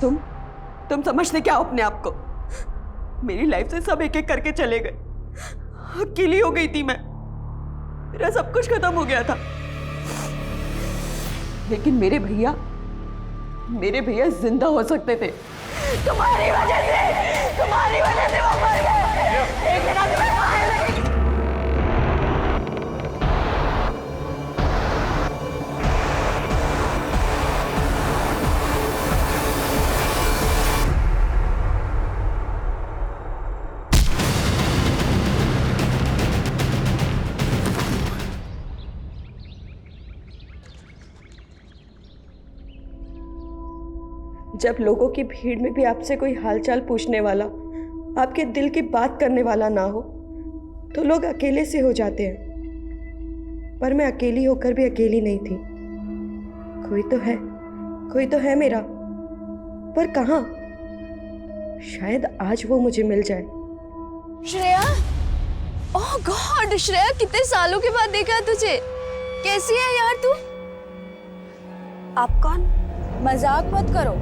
तुम समझते क्या हो अपने आप को? मेरी लाइफ से सब एक एक करके चले गए, अकेली हो गई थी मैं, मेरा सब कुछ खत्म हो गया था। लेकिन मेरे भैया जिंदा हो सकते थे। तुम्हारी वजह से वो मर गए। एक दिन मैं बाहर लगी। जब लोगों की भीड़ में भी आपसे कोई हालचाल पूछने वाला, आपके दिल की बात करने वाला ना हो, तो लोग अकेले से हो जाते हैं। पर मैं अकेली होकर भी अकेली नहीं थी। कोई तो है मेरा, पर कहाँ? शायद आज वो मुझे मिल जाए। श्रेया, ओह गॉड श्रेया, कितने सालों के बाद देखा तुझे। कैसी है यार तू? आप कौन? मजाक मत करो,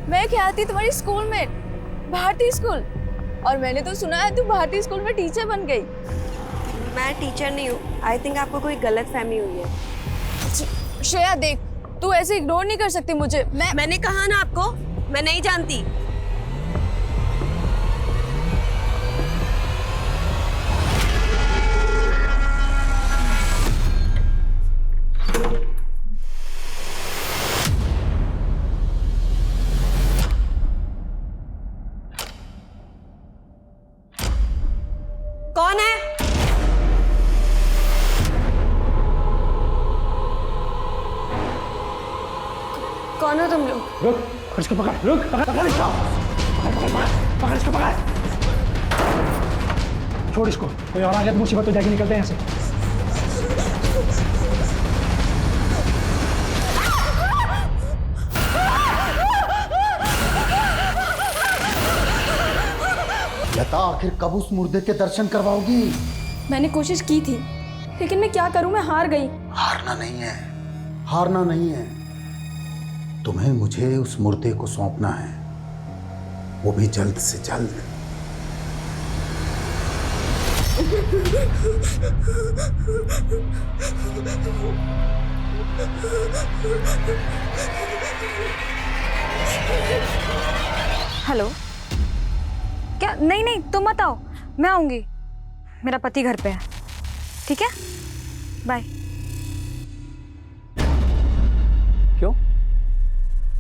मैं क्या थी तुम्हारी स्कूल में, भारती स्कूल। और मैंने तो सुना है तू भारती स्कूल में टीचर बन गई। मैं टीचर नहीं हूँ। आई थिंक आपको कोई गलत फहमी हुई है। श्रेया देख, तू ऐसे इग्नोर नहीं कर सकती मुझे। मैंने कहा ना आपको, मैं नहीं जानती। कौन है? कौन हो तुम लोग? रुक, इसको पकड़, रुक, पकड़ इसको, पकड़ इसको, पकड़। छोड़ इसको, कोई और आ गया तो मुसीबत हो जाएगी, निकलते हैं यहाँ से। लता, आखिर कब उस मुर्दे के दर्शन करवाओगी? मैंने कोशिश की थी, लेकिन मैं क्या करूं, मैं हार गई। हारना नहीं है। तुम्हें मुझे उस मुर्दे को सौंपना है, वो भी जल्द से जल्द। हेलो, क्या? नहीं तुम मत आओ, मैं आऊंगी। मेरा पति घर पे है, ठीक है? बाय। क्यों?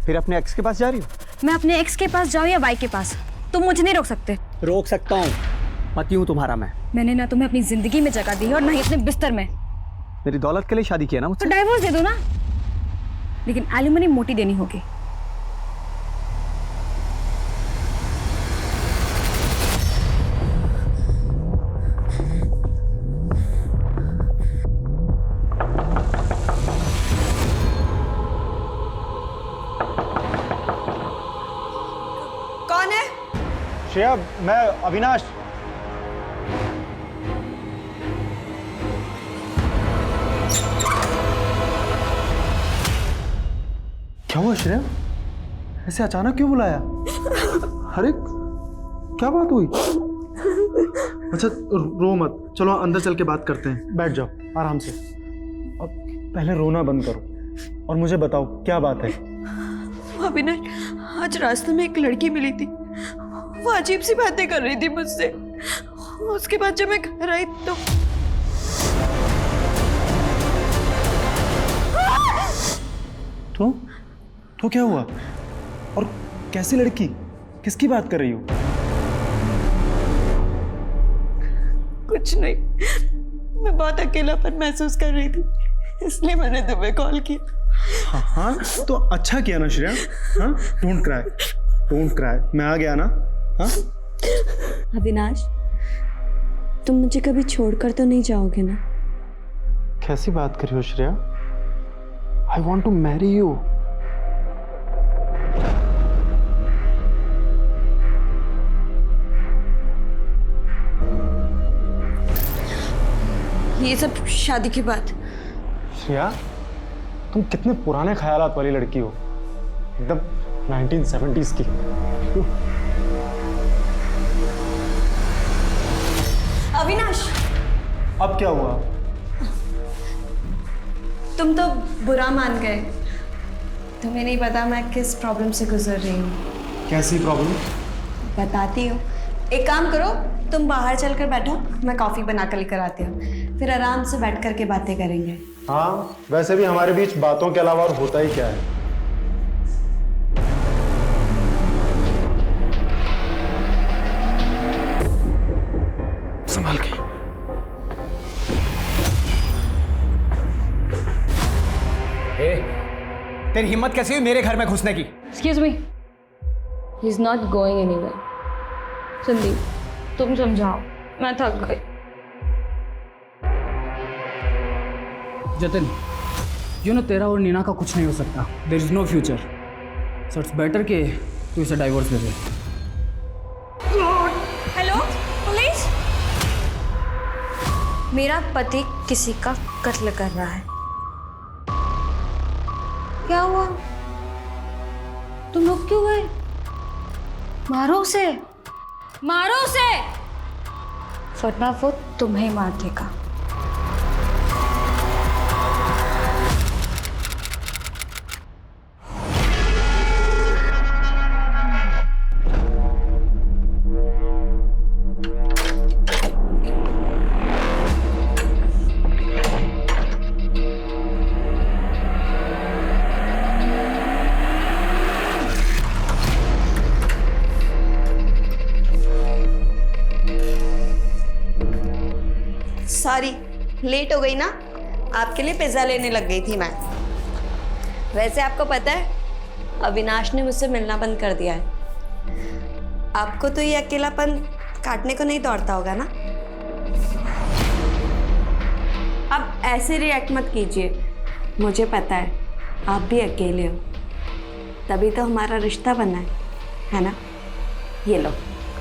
फिर अपने एक्स के पास जा रही हो? मैं अपने एक्स के पास जाऊं या वाई के पास, तुम मुझे नहीं रोक सकते। रोक सकता हूँ, पति हूँ तुम्हारा मैं। मैंने ना तुम्हें अपनी जिंदगी में जगह दी है और ना ही अपने बिस्तर में। मेरी दौलत के लिए शादी किया ना मुझसे? तो डाइवोर्स दे दो ना, लेकिन एलिमनी मोटी देनी होगी। कौन है? श्रेया, मैं अविनाश। क्या हुआ श्रेया? ऐसे अचानक क्यों बुलाया? अरे क्या बात हुई? अच्छा रो मत, चलो अंदर चल के बात करते हैं। बैठ जाओ आराम से। अब पहले रोना बंद करो और मुझे बताओ क्या बात है। अविनाश, आज रास्ते में एक लड़की मिली थी, वो अजीब सी बातें कर रही थी मुझसे। उसके बाद जब मैं घर आई तो क्या हुआ? और कैसी लड़की? किसकी बात कर रही हो? कुछ नहीं, मैं बहुत अकेलापन महसूस कर रही थी, इसलिए मैंने तुम्हें कॉल किया। हाँ तो अच्छा किया ना श्रेया। हाँ, डोंट क्राई, मैं आ गया ना। हाँ अविनाश, तुम मुझे कभी छोड़कर तो नहीं जाओगे ना? कैसी बात कर रही हो Shreya? I want to marry you. ये सब शादी के बाद। श्रेया, तुम कितने पुराने ख्यालात वाली लड़की हो। एकदम 1970s की। अविनाश, अब क्या हुआ? तुम तो बुरा मान गए। तुम्हें नहीं पता मैं किस प्रॉब्लम से गुजर रही हूँ। कैसी प्रॉब्लम? बताती हूँ। एक काम करो, तुम बाहर चलकर बैठो, मैं कॉफ़ी बना कर लेकर आती हूँ, फिर आराम से बैठ कर के बातें करेंगे। हाँ, वैसे भी हमारे बीच बातों के अलावा और होता ही क्या है। संभाल के। तेरी हिम्मत कैसी हुई मेरे घर में घुसने की? Excuse me, he is not going anywhere. Sandeep, तुम समझाओ, मैं थक गई। जतिन, तेरा और नीना का कुछ नहीं हो सकता। There is no future, so it's better कि तू इसे डाइवोर्स दे दे। हेलो पुलिस, मेरा पति किसी का कत्ल कर रहा है। क्या हुआ? तुम लोग क्यों गए? मारो उसे, मारो उसे, वरना वो तुम्हें मार देगा। सॉरी, लेट हो गई ना। आपके लिए पिज़्ज़ा लेने लग गई थी मैं। वैसे आपको पता है, अविनाश ने मुझसे मिलना बंद कर दिया है। आपको तो ये अकेलापन काटने को नहीं दौड़ता होगा ना। अब ऐसे रिएक्ट मत कीजिए, मुझे पता है आप भी अकेले हो, तभी तो हमारा रिश्ता बना है ना। ये लो,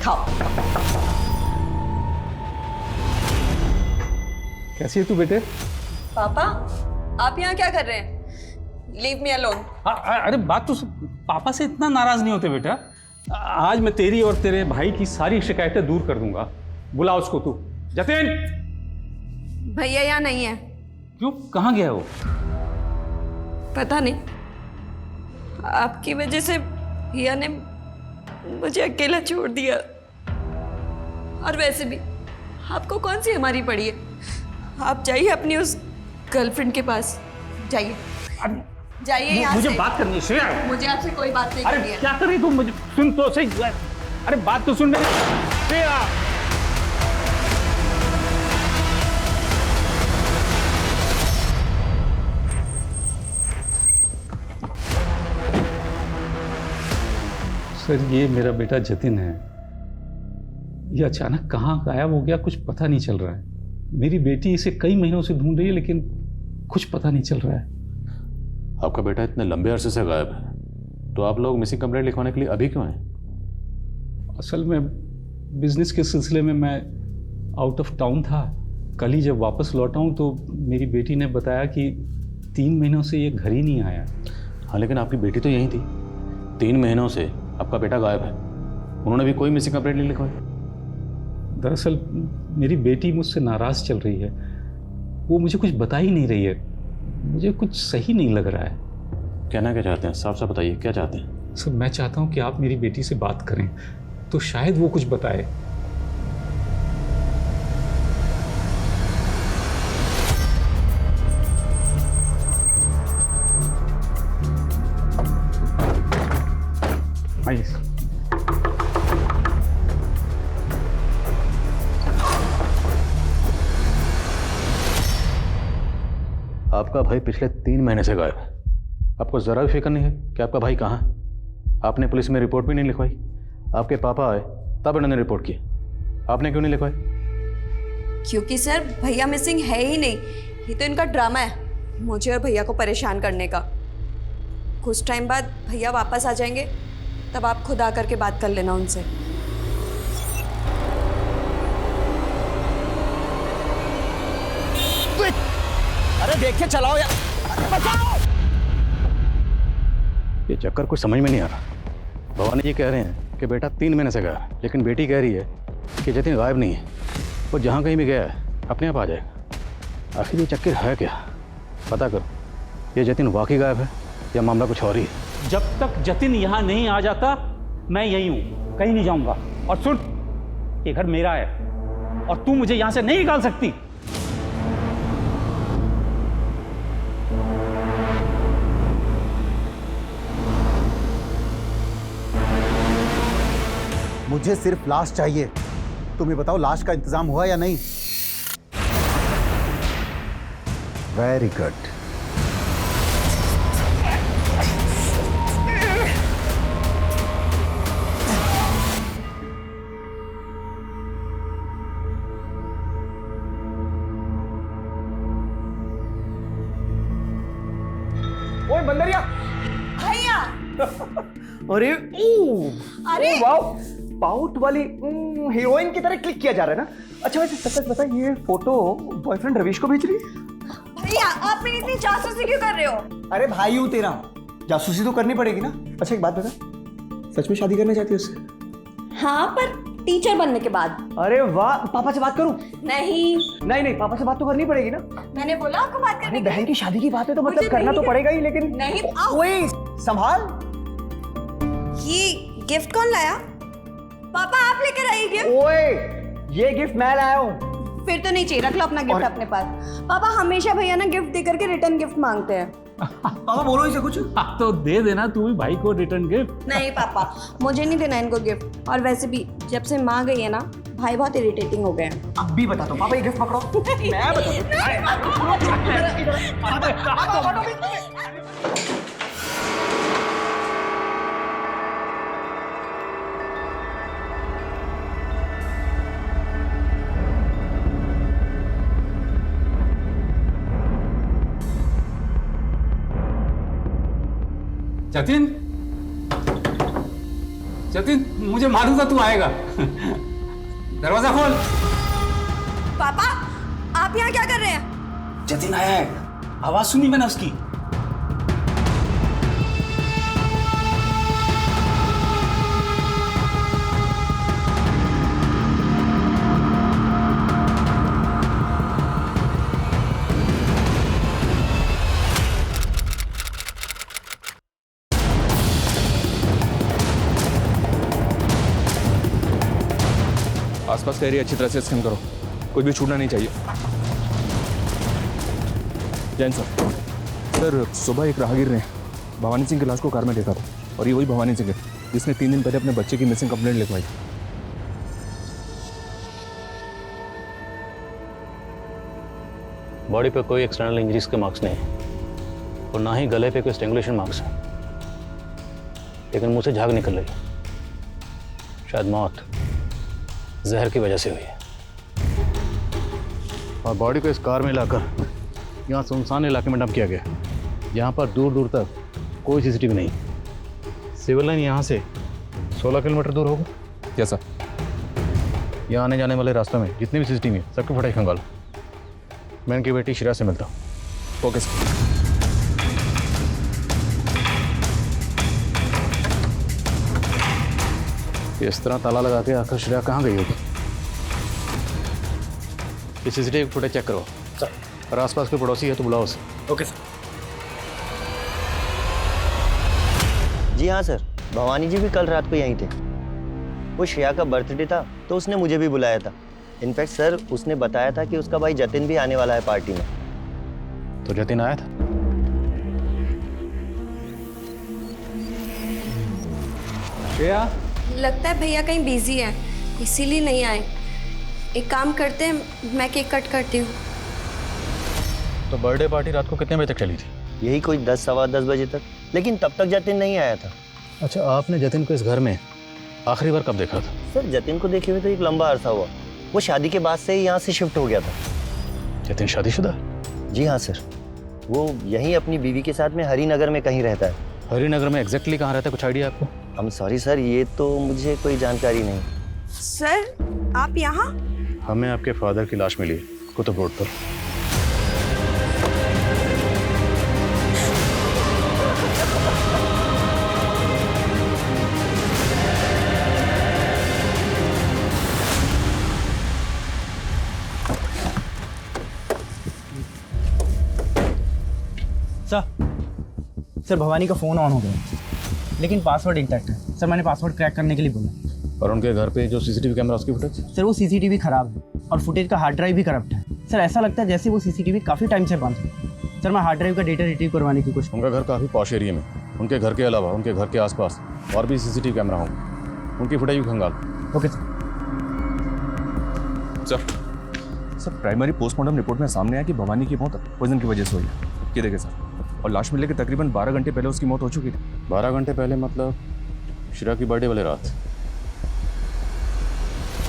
खाओ। कैसी है तू बेटे? पापा, आप यहाँ क्या कर रहे हैं? Leave me alone. अरे बात तो पापा से इतना नाराज नहीं होते बेटा। आज मैं तेरी और तेरे भाई की सारी शिकायतें दूर कर दूंगा। बुला उसको तू। जतिन! भैया यहाँ नहीं है। क्यों, कहाँ गया वो? पता नहीं, आपकी वजह से भैया ने मुझे अकेला छोड़ दिया। और वैसे भी आपको कौन सी हमारी पड़ी है? आप जाइए अपनी उस गर्लफ्रेंड के पास, जाइए जाइए यहाँ मुझे से। बात करनी है श्रेया। मुझे आपसे कोई बात नहीं करनी अरे है। क्या कर रही तू? मुझे सुन तो सही। अरे बात तो सुन मेरी श्रेया। सर, ये मेरा बेटा जतिन है। ये अचानक कहाँ गायब हो गया, कुछ पता नहीं चल रहा है। मेरी बेटी इसे कई महीनों से ढूंढ रही है, लेकिन कुछ पता नहीं चल रहा है। आपका बेटा इतने लंबे अरसे से गायब है, तो आप लोग मिसिंग कंप्लेंट लिखवाने के लिए अभी क्यों आए? असल में बिजनेस के सिलसिले में मैं आउट ऑफ टाउन था। कल ही जब वापस लौटा हूँ तो मेरी बेटी ने बताया कि 3 महीनों से ये घर ही नहीं आया। हाँ, लेकिन आपकी बेटी तो यहीं थी। 3 महीनों से आपका बेटा गायब है, उन्होंने भी कोई मिसिंग कंप्लेंट नहीं लिखवाई? दरअसल मेरी बेटी मुझसे नाराज़ चल रही है। वो मुझे कुछ बता ही नहीं रही है। मुझे कुछ सही नहीं लग रहा है। कहना क्या चाहते हैं? साफ साफ बताइए, क्या चाहते हैं? सर, मैं चाहता हूँ कि आप मेरी बेटी से बात करें तो शायद वो कुछ बताए। आइए। आपका भाई पिछले 3 महीने से गायब है। आपको ज़रा भी फिक्र नहीं है कि आपका भाई कहाँ है? आपने पुलिस में रिपोर्ट भी नहीं लिखवाई। आपके पापा आए तब उन्होंने रिपोर्ट की, आपने क्यों नहीं लिखवाई? क्योंकि सर, भैया मिसिंग है ही नहीं। ये तो इनका ड्रामा है, मुझे और भैया को परेशान करने का। कुछ टाइम बाद भैया वापस आ जाएंगे, तब आप खुद आकर के बात कर लेना उनसे। अरे देख के चलाओ यार, बचाओ! ये चक्कर कुछ समझ में नहीं आ रहा। भवानी जी कह रहे हैं कि बेटा 3 महीने से गया, लेकिन बेटी कह रही है कि जतिन गायब नहीं है। वो जहाँ कहीं भी गया है अपने आप आ जाएगा। आखिर ये चक्कर है क्या? पता करो, ये जतिन वाकई गायब है या मामला कुछ और ही है। जब तक जतिन यहाँ नहीं आ जाता मैं यही हूँ, कहीं नहीं जाऊंगा। और सुन, ये घर मेरा है और तू मुझे यहाँ से नहीं निकाल सकती। मुझे सिर्फ लाश चाहिए। तुम ये बताओ लाश का इंतजाम हुआ या नहीं? Very good. ओए बंदरिया, भैया अरे अरे वाओ, पाउट वाली हीरोइन की तरह क्लिक किया जा रहा है ना। अच्छा वैसे सच सच बता, ये फोटो बॉयफ्रेंड रवीश को भेज रही है? भैया आप मेरी इतनी जासूसी क्यों कर रहे हो? अरे भाई हूँ तेरा, जासूसी तो करनी पड़ेगी ना। अच्छा एक बात बता, सच में शादी करना चाहती है उससे? हाँ पर टीचर बनने के बाद। अरे वाह, पापा से बात करूं? नहीं नहीं नहीं, पापा से बात तो करनी पड़ेगी ना। मैंने बोला आपको बात करने अरे की। बहन की शादी की बात है तो मतलब मुझे करना नहीं तो पड़ेगा ही, लेकिन नहीं, आओ। ओए संभाल। ये गिफ्ट कौन लाया? पापा आप लेकर आइए गिफ्ट। ओए ये गिफ्ट मैं लाया हूँ। फिर तो नहीं चाहिए, रख लो अपना गिफ्ट अपने पास। पापा हमेशा भैया ना गिफ्ट देकर के रिटर्न गिफ्ट मांगते हैं। पापा बोलो इसे कुछ। हाँ, तो दे देना तू भी भाई को रिटर्न गिफ्ट। नहीं पापा, मुझे नहीं देना इनको गिफ्ट। और वैसे भी जब से माँ गई है ना, भाई बहुत इरिटेटिंग हो गए हैं। अब भी बता दो पापा, ये गिफ्ट पकड़ो। मैं जतिन, जतिन मुझे मालूम था तू आएगा। दरवाजा खोल। पापा आप यहाँ क्या कर रहे हैं? जतिन आया है, आवाज सुनी मैंने उसकी। आसपास का एरिया अच्छी तरह से स्कैन करो, कुछ भी छूटना नहीं चाहिए। जैन सर, सुबह एक राहगीर ने भवानी सिंह की लाश को कार में देखा था, और ये वही भवानी सिंह है जिसने 3 दिन पहले अपने बच्चे की मिसिंग कंप्लेंट लिखवाई। बॉडी पे कोई एक्सटर्नल इंजरीज के मार्क्स नहीं है और ना ही गले पे कोई स्ट्रेंगुलेशन मार्क्स है, लेकिन मुंह से झाग निकल रही है। शायद मौत जहर की वजह से हुई है। और बॉडी को इस कार में लाकर यहाँ सुनसान इलाके में डंप किया गया, यहाँ पर दूर दूर तक कोई सीसीटीवी नहीं। सिविल लाइन यहाँ से 16 किलोमीटर दूर होगा। Yes sir. यहाँ आने जाने वाले रास्तों में जितने भी सीसीटीवी हैं सबको फटाक खंगालो। मैं इनकी बेटी शिरा से मिलता हूँ। Okay sir. इस तरह ताला लगा के आखिर श्रेया कहाँ गई होगी? ये सीसीटीवी फुटेज चेक करो सर, और आसपास कोई पड़ोसी है तो बुलाओ उसे। Okay sir. जी हाँ सर, भवानी जी भी कल रात को यहीं थे। वो श्रेया का बर्थडे था तो उसने मुझे भी बुलाया था। इनफैक्ट सर उसने बताया था कि उसका भाई जतिन भी आने वाला है पार्टी में। तो जतिन आया था? श्रेया, लगता है भैया कहीं बिजी है, इसीलिए नहीं आए। एक काम करते हैं, मैं केक कट करती हूँ। तो बर्थडे पार्टी रात को कितने बजे तक चली थी? यही कोई 10 सवा 10 बजे तक, लेकिन तब तक जतिन नहीं आया था। अच्छा, आपने जतिन को इस घर में आखिरी बार कब देखा था? सर जतिन को देखे हुए तो एक लंबा अरसा हुआ। वो शादी के बाद से ही यहाँ से शिफ्ट हो गया था। जतिन शादीशुदा? जी हाँ सर, वो यहीं अपनी बीवी के साथ में हरिनगर में कहीं रहता है। हरिनगर में एग्जैक्टली कहाँ रहता है, कुछ आइडिया आपको? I'm सॉरी सर, ये तो मुझे कोई जानकारी नहीं। सर आप यहाँ? हमें आपके फादर की लाश मिली कुतुब रोड पर। सर भवानी का फ़ोन ऑन हो गया लेकिन पासवर्ड इंटैक्ट है। सर मैंने पासवर्ड क्रैक करने के लिए बोला। और उनके घर पे जो सीसीटीवी कैमरा उसकी फुटेज? सर वो सीसीटीवी ख़राब है और फुटेज का हार्ड ड्राइव भी करप्ट है। सर ऐसा लगता है जैसे वो सीसीटीवी काफ़ी टाइम से बंद है। सर मैं हार्ड ड्राइव का डेटा रिट्रीव करवाने की कोशिश। उनका घर काफ़ी पॉश एरिया में, उनके घर के अलावा उनके घर के आसपास और भी सीसीटीवी कैमरा होंगे, उनकी फुटेज भी खंगाल। Okay sir. Sir primary postmortem report में सामने आया कि भवानी की मौत पॉइजन की वजह से हुई है। ये देखें सर, और लाश मिलने के तकरीबन 12 घंटे पहले उसकी मौत हो चुकी थी। 12 घंटे पहले मतलब श्रेया की बर्थडे वाले रात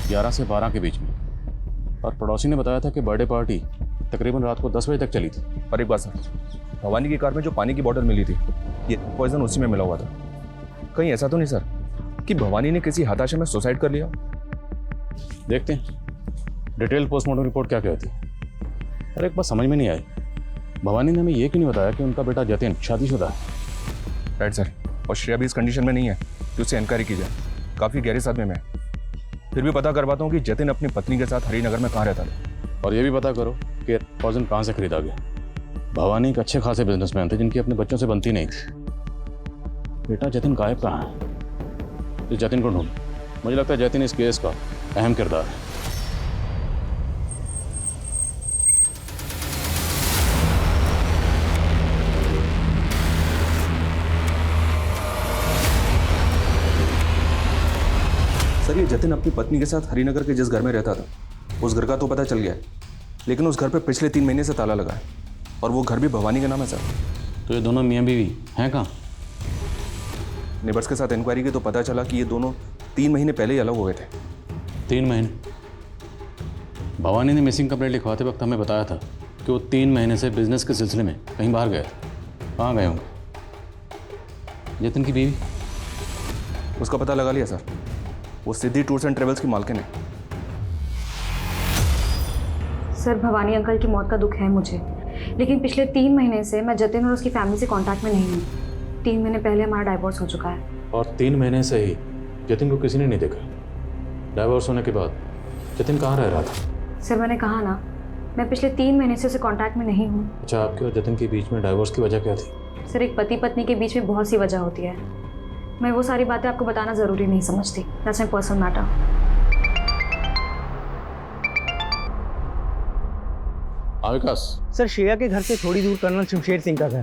11 से 12 के बीच में। और पड़ोसी ने बताया था कि बर्थडे पार्टी तकरीबन रात को 10 बजे तक चली थी। और एक बात सर, भवानी की कार में जो पानी की बोतल मिली थी ये पॉइजन उसी में मिला हुआ था। कहीं ऐसा तो नहीं सर कि भवानी ने किसी हताशा में सुसाइड कर लिया? देखते हैं डिटेल पोस्टमार्टम रिपोर्ट क्या कहती है। और एक बात समझ में नहीं आई, भवानी ने हमें ये क्यों नहीं बताया कि उनका बेटा जतिन शादीशुदा है। राइट सर, और श्रेया भी इस कंडीशन में नहीं है कि उससे इंक्वायरी की जाए। काफ़ी गहरे सदमे में है। फिर भी पता करवाता हूँ कि जतिन अपनी पत्नी के साथ हरिनगर में कहाँ रहता था। और ये भी पता करो कि पॉइजन कहाँ से खरीदा गया। भवानी एक अच्छे खासे बिजनेसमैन थे जिनकी अपने बच्चों से बनती नहीं थी। बेटा जतिन गायब कहाँ है? इस जतिन को ढूंढ। मुझे लगता है जतिन इस केस का अहम किरदार है। सर ये जतिन अपनी पत्नी के साथ हरिनगर के जिस घर में रहता था उस घर का तो पता चल गया है, लेकिन उस घर पे पिछले 3 महीने से ताला लगा है और वो घर भी भवानी के नाम है सर। तो ये दोनों मियाँ बीवी हैं कहाँ? नेबर्स के साथ इंक्वायरी की तो पता चला कि ये दोनों 3 महीने पहले ही अलग हो गए थे। 3 महीने? भवानी ने मिसिंग कंप्लेंट लिखवाते वक्त हमें बताया था कि वो 3 महीने से बिजनेस के सिलसिले में कहीं बाहर गए। कहाँ गए होंगे? जतिन की बीवी? उसका पता लगा लिया सर, वो सिद्धि टूर्स एंड ट्रेवल्स की मालकिन है। सर भवानी अंकल की मौत का दुख है मुझे, लेकिन पिछले 3 महीने से मैं जतिन और उसकी फैमिली से कांटेक्ट में नहीं हूँ। 3 महीने पहले हमारा डाइवोर्स हो चुका है। और 3 महीने से ही जतिन को किसी ने नहीं देखा। डाइवोर्स होने के बाद जतिन कहाँ रह रहा था? सर मैंने कहा ना, मैं पिछले 3 महीने से उसे कांटेक्ट में नहीं हूँ। अच्छा, आपके और जतिन के बीच में डाइवोर्स की वजह क्या थी? सर एक पति पत्नी के बीच में बहुत सी वजह होती है। मैं वो सारी बातें आपको बताना ज़रूरी नहीं समझती। That's my personal matter. Vikas, sir Shreya के घर से थोड़ी दूर कर्नल शमशेर सिंह का घर है।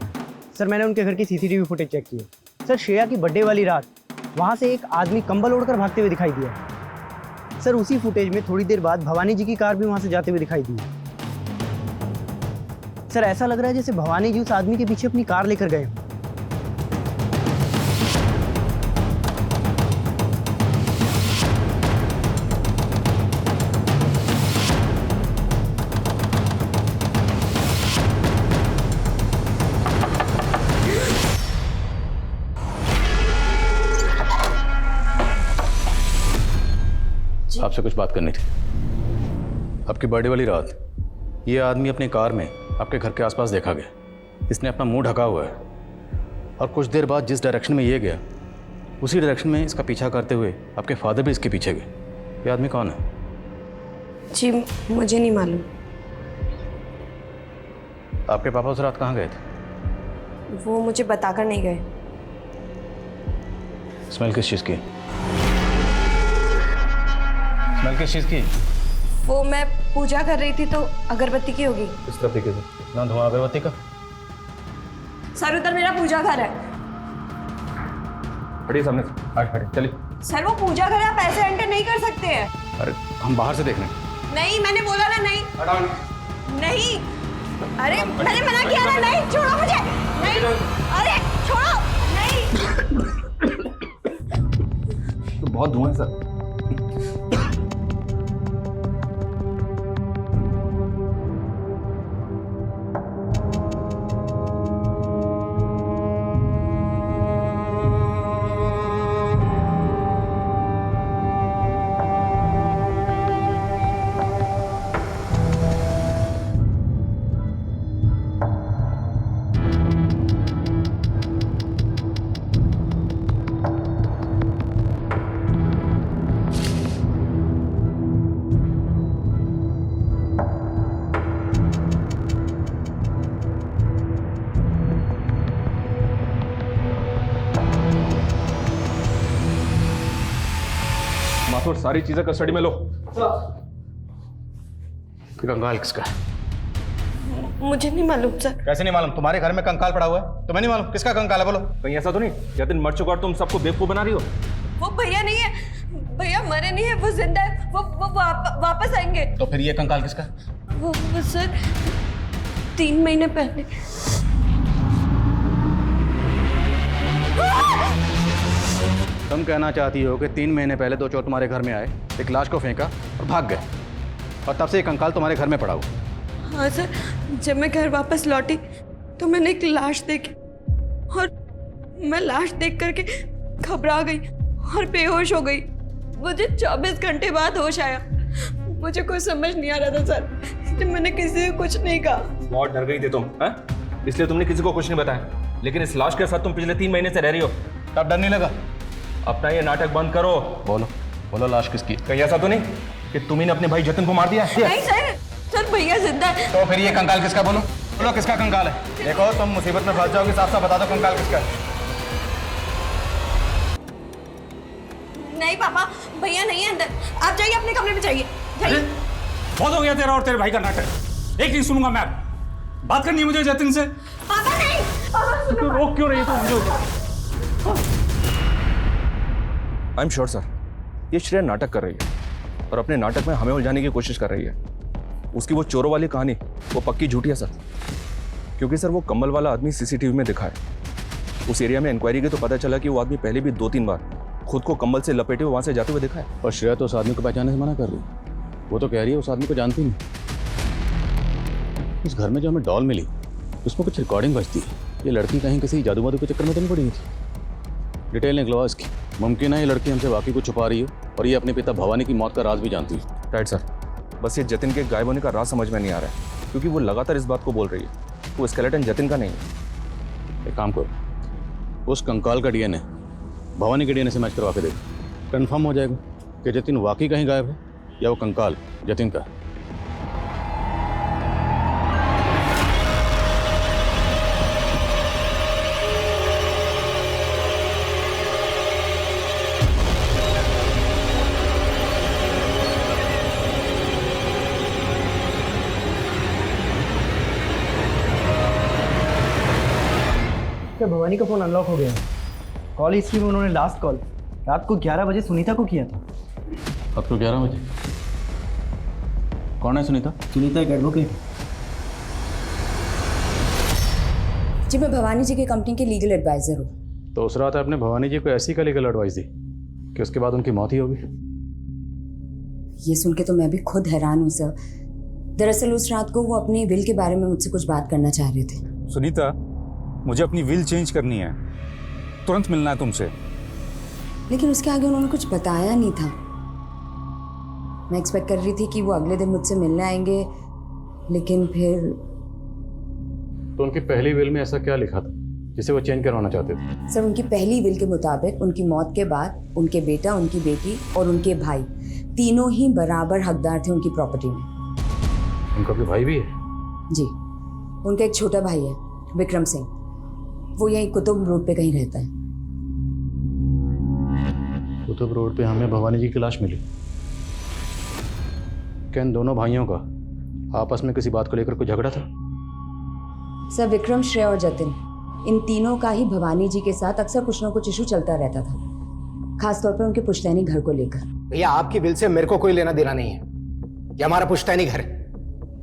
सर मैंने उनके घर की सीसीटीवी फुटेज चेक की है। सर श्रेया की बर्थडे वाली रात वहाँ से एक आदमी कंबल ओढ़कर भागते हुए दिखाई दिया। सर उसी फुटेज में थोड़ी देर बाद भवानी जी की कार भी वहाँ से जाते हुए दिखाई दी। सर ऐसा लग रहा है जैसे भवानी जी उस आदमी के पीछे अपनी कार लेकर गए हों। आपसे कुछ बात करनी थी। आपकी बर्थडे वाली रात ये आदमी अपनी कार में आपके घर के आसपास देखा गया। इसने अपना मुंह ढका हुआ है और कुछ देर बाद जिस डायरेक्शन में ये गया उसी डायरेक्शन में इसका पीछा करते हुए आपके फादर भी इसके पीछे गए। ये आदमी कौन है? जी मुझे नहीं मालूम। आपके पापा उस रात कहाँ गए थे? वो मुझे बताकर नहीं गए। स्मेल किस चीज़ की? स्मेल किस चीज़ की? वो मैं पूजा कर रही थी तो अगरबत्ती की होगी। इस तरफ देखिए, ना धुआं अगरबत्ती का। सर उधर मेरा पूजा घर है। हटिए सामने से, हटिए चलिए। सर वो पूजा घर है, आप ऐसे एंटर नहीं कर सकते हैं। अरे हम बाहर से देख रहे हैं। नहीं मैंने बोला ना नहीं। नहीं, अरे मैंने मना किया ना। नहीं छोड़ो मुझे। नहीं, अरे छोड़ो। नहीं। तो बहुत धुआं है सर। हाथ और सारी चीजें कस्टडी में लो। कंकाल किसका है? मुझे नहीं मालूम सर। कैसे नहीं मालूम? तुम्हारे घर में कंकाल पड़ा हुआ है, तुम्हें नहीं मालूम किसका कंकाल है? बोलो। कहीं ऐसा तो नहीं जतिन मर चुका और तुम सबको बेवकूफ बना रही हो? वो भैया नहीं है, भैया मरे नहीं है, वो जिंदा है, वो वापस आएंगे। तो फिर ये कंकाल किसका? वो सर 3 महीने पहले। तुम कहना चाहती हो कि 3 महीने पहले 2 चोर तुम्हारे घर में आए, एक लाश को फेंका और भाग गए, और तब से ये कंकाल तुम्हारे घर में पड़ा हुआ? हाँ सर, जब मैं घर वापस लौटी तो मैंने एक लाश देखी और मैं लाश देख करके घबरा गई और बेहोश हो गई। मुझे 24 घंटे बाद होश आया। मुझे कुछ समझ नहीं आ रहा था सर, मैंने किसी को कुछ नहीं कहा। बहुत डर गई थी तुम, हैं? इसलिए तुमने किसी को कुछ नहीं बताया, लेकिन इस लाश के साथ तुम पिछले 3 महीने से रह रही हो। तब डर नहीं लगा? अपना ये नाटक बंद करो। बोलो बोलो, लाश किसकी? कहीं ऐसा तो नहीं कि तुम्ही ने अपने भाई जतिन को मार दिया? नहीं सर भैया जिंदा है। तो फिर ये कंकाल किसका? बोलो बोलो, किसका कंकाल है? देखो तुम मुसीबत में फंस जाओगे, साफ साफ बता दो कंकाल किसका है। नहीं पापा, भैया नहीं है अंदर, आप जाइए अपने कमरे में, जाइए जाइए। बहुत हो गया तेरा और तेरे भाई का नाटक। एक नहीं सुनूंगा मैं, बात करनी है मुझे जतिन से। पापा नहीं, पापा सुनो। तो रोक क्यों रही है तुम? आई एम श्योर सर, ये श्रेया नाटक कर रही है और अपने नाटक में हमें उलझाने की कोशिश कर रही है। उसकी वो चोरों वाली कहानी वो पक्की झूठी है सर, क्योंकि सर वो कम्बल वाला आदमी सीसीटीवी में दिखा है। उस एरिया में इंक्वायरी की तो पता चला कि वो आदमी पहले भी 2-3 बार खुद को कम्बल से लपेटे हुए वहां से जाते हुए दिखा है। और श्रेया तो उस आदमी को पहचानने से मना कर रही है। वो तो कह रही है उस आदमी को जानती नहीं। उस घर में जो हमें डॉल मिली उसमें कुछ रिकॉर्डिंग बजती है। ये लड़की कहीं किसी जादू वादू के चक्कर में तो नहीं पड़ी थी? डिटेल निकलवा इसकी। मुमकिन है ये लड़की हमसे वाकई कुछ छुपा रही है और ये अपने पिता भवानी की मौत का राज भी जानती है। राइट सर, बस ये जतिन के गायब होने का राज समझ में नहीं आ रहा है, क्योंकि वो लगातार इस बात को बोल रही है वो स्केलेटन जतिन का नहीं है। एक काम करो, उस कंकाल का डीएनए भवानी के डीएनए से मैच करवा के देखो, कंफर्म हो जाएगा कि जतिन वाकई कहीं गायब है या वो कंकाल जतिन का। क्या भवानी का फ़ोन अनलॉक हो गया? कॉल हिस्ट्री में उन्होंने लास्ट कॉल रात को 11 बजे सुनीता को किया था। अब तो 11 बजे? कौन है सुनीता? सुनीता एक एडवोकेट। जी मैं भवानी जी की कंपनी के लीगल एडवाइज़र हूँ। तो उस रात आपने भवानी जी को ऐसी का लीगल एडवाइस दी कि उसके बाद उनकी मौत ही होगी? ये सुन के तो मैं भी खुद हैरान हूँ सर। दरअसल उस रात को वो अपनी विल के बारे में मुझसे कुछ बात करना चाह रहे थे। सुनीता, मुझे अपनी विल चेंज करनी है, तुरंत मिलना है तुमसे। लेकिन उसके आगे उन्होंने कुछ बताया नहीं था। मैं एक्सपेक्ट कर रही थी कि वो अगले दिन मुझसे मिलने आएंगे, लेकिन फिर। तो उनकी पहली विल में ऐसा क्या लिखा था जिसे वो चेंज करवाना चाहते थे? सर उनकी पहली विल के मुताबिक उनकी मौत के बाद उनके बेटा, उनकी बेटी और उनके भाई तीनों ही बराबर हकदार थे उनकी प्रॉपर्टी में। उनका कोई भाई भी है? जी, उनका एक छोटा भाई है विक्रम सिंह। वो यहीं कुतुब रोड पे कहीं रहता है। कुतुब रोड पे हमें भवानी जी की लाश मिली। क्या इन दोनों भाइयों का आपस में किसी बात को लेकर कोई झगड़ा था? सर विक्रम, श्रेया और जतिन, इन तीनों का ही भवानी जी के साथ अक्सर कुछ ना कुछ इशू चलता रहता था, खासतौर पर उनके पुश्तैनी घर को लेकर। भैया आपकी बिल से मेरे को कोई लेना देना नहीं है। ये हमारा पुश्तैनी घर है,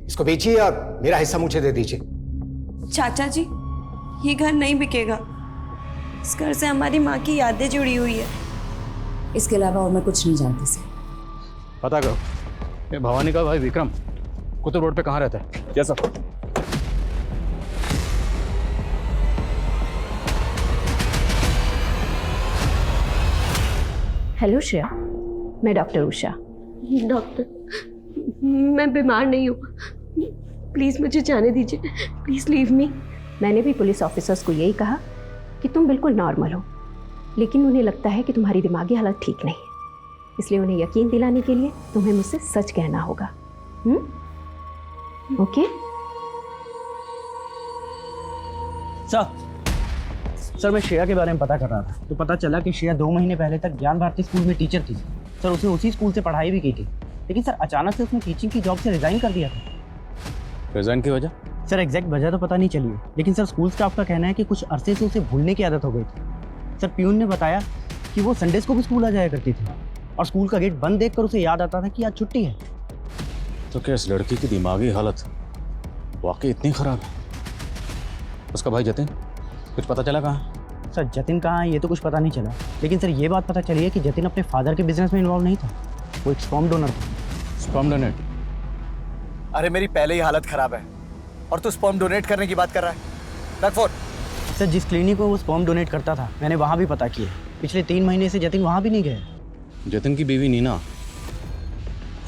इसको बेचिए और मेरा हिस्सा मुझे दे दीजिए। चाचा जी, ये घर नहीं बिकेगा। इस घर से हमारी माँ की यादें जुड़ी हुई है। इसके अलावा और मैं कुछ नहीं जानती सर। पता करो, ये भवानी का भाई विक्रम कुतुब रोड पे कहाँ रहता है? क्या सर? हेलो श्रेया, मैं डॉक्टर उषा। डॉक्टर, मैं बीमार नहीं हूँ, प्लीज़ मुझे जाने दीजिए, प्लीज़ लीव मी। मैंने भी पुलिस ऑफिसर्स को यही कहा कि तुम बिल्कुल नॉर्मल हो, लेकिन उन्हें लगता है कि तुम्हारी दिमागी हालत ठीक नहीं है, इसलिए उन्हें यकीन दिलाने के लिए तुम्हें मुझसे सच कहना होगा। ओके? सर मैं श्रेया के बारे में पता कर रहा था, तो पता चला कि श्रेया 2 महीने पहले तक ज्ञान भारती स्कूल में टीचर थी। सर उसने उसी स्कूल से पढ़ाई भी की थी, लेकिन सर अचानक से उसने टीचिंग की जॉब से रिजाइन कर दिया था। रिजाइन की वजह? सर एग्जैक्ट वजह तो पता नहीं चली है, लेकिन सर स्कूल स्टाफ का कहना है कि कुछ अरसे से उसे भूलने की आदत हो गई थी। सर पियून ने बताया कि वो संडेज को भी स्कूल आ जाया करती थी और स्कूल का गेट बंद देखकर उसे याद आता था कि आज छुट्टी है। तो क्या इस लड़की की दिमागी हालत वाकई इतनी खराब है? उसका भाई जतिन, कुछ पता चला कहाँ? सर जतिन कहाँ है ये तो कुछ पता नहीं चला, लेकिन सर ये बात पता चली है कि जतिन अपने फादर के बिजनेस में इन्वॉल्व नहीं था, वो एक स्पर्म डोनर था। Sperm donate? अरे मेरी पहले ही हालत खराब है और तू स्पर्म डोनेट करने की बात कर रहा है। रख फोन। सर जिस क्लिनिक में वो स्पर्म डोनेट करता था मैंने वहाँ भी पता किया, पिछले 3 महीने से जतिन वहाँ भी नहीं गया। जतिन की बीवी नीना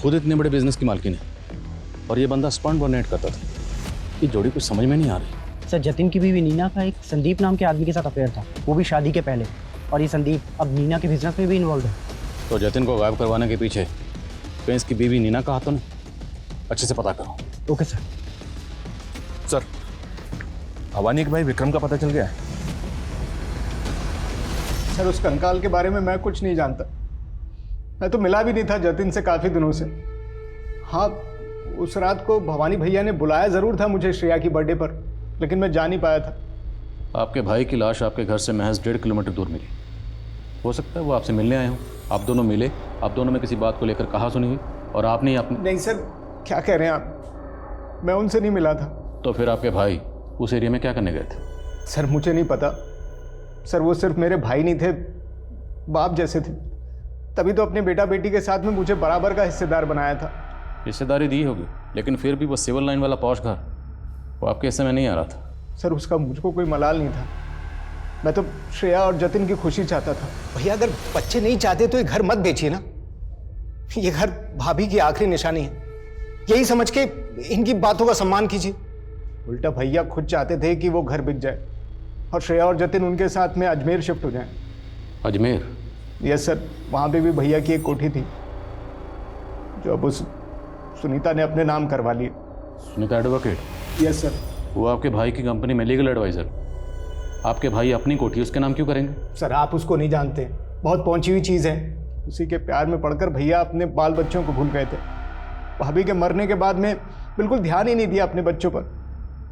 खुद इतने बड़े बिजनेस की मालकिन है और ये बंदा स्पर्म डोनेट करता था। ये जोड़ी कुछ समझ में नहीं आ रही। सर जतिन की बीवी नीना का एक संदीप नाम के आदमी के साथ अफेयर था, वो भी शादी के पहले, और ये संदीप अब नीना के बिजनेस में भी इन्वॉल्व है। तो जतिन को गायब करवाने के पीछे कहीं इसकी बीवी नीना का हाथ तो नहीं? अच्छे से पता करो। Okay sir. सर भवानी के भाई विक्रम का पता चल गया है? सर उस कंकाल के बारे में मैं कुछ नहीं जानता, मैं तो मिला भी नहीं था जतिन से काफ़ी दिनों से। हाँ उस रात को भवानी भैया ने बुलाया ज़रूर था मुझे श्रेया की बर्थडे पर, लेकिन मैं जा नहीं पाया था। आपके भाई की लाश आपके घर से महज 1.5 किलोमीटर दूर मिली। हो सकता है वो आपसे मिलने आए हों, आप दोनों मिले, आप दोनों में किसी बात को लेकर कहा सुनी हुई और आपने ही अपने। नहीं सर, क्या कह रहे हैं आप? मैं उनसे नहीं मिला था। तो फिर आपके भाई उस एरिया में क्या करने गए थे? सर मुझे नहीं पता सर, वो सिर्फ मेरे भाई नहीं थे, बाप जैसे थे। तभी तो अपने बेटा बेटी के साथ में मुझे बराबर का हिस्सेदार बनाया था। हिस्सेदारी दी होगी, लेकिन फिर भी वो सिविल लाइन वाला पौष घर वो आपके हिस्से में नहीं आ रहा था। सर उसका मुझको कोई मलाल नहीं था, मैं तो श्रेया और जतिन की खुशी चाहता था। भैया अगर बच्चे नहीं चाहते तो ये घर मत बेचिए ना, ये घर भाभी की आखिरी निशानी है, यही समझ के इनकी बातों का सम्मान कीजिए। उल्टा भैया खुद चाहते थे कि वो घर बिक जाए और श्रेया और जतिन उनके साथ में अजमेर शिफ्ट हो जाएं। अजमेर? यस सर, वहाँ पे भी भैया की एक कोठी थी जो अब उस सुनीता ने अपने नाम करवा ली। सुनीता एडवोकेट? Yes sir. वो आपके भाई की कंपनी में लीगल एडवाइज़र। आपके भाई अपनी कोठी उसके नाम क्यों करेंगे? सर आप उसको नहीं जानते, बहुत पहुंची हुई चीज़ है। उसी के प्यार में पड़कर भैया अपने बाल बच्चों को भूल गए थे। भाभी के मरने के बाद में बिल्कुल ध्यान ही नहीं दिया अपने बच्चों पर,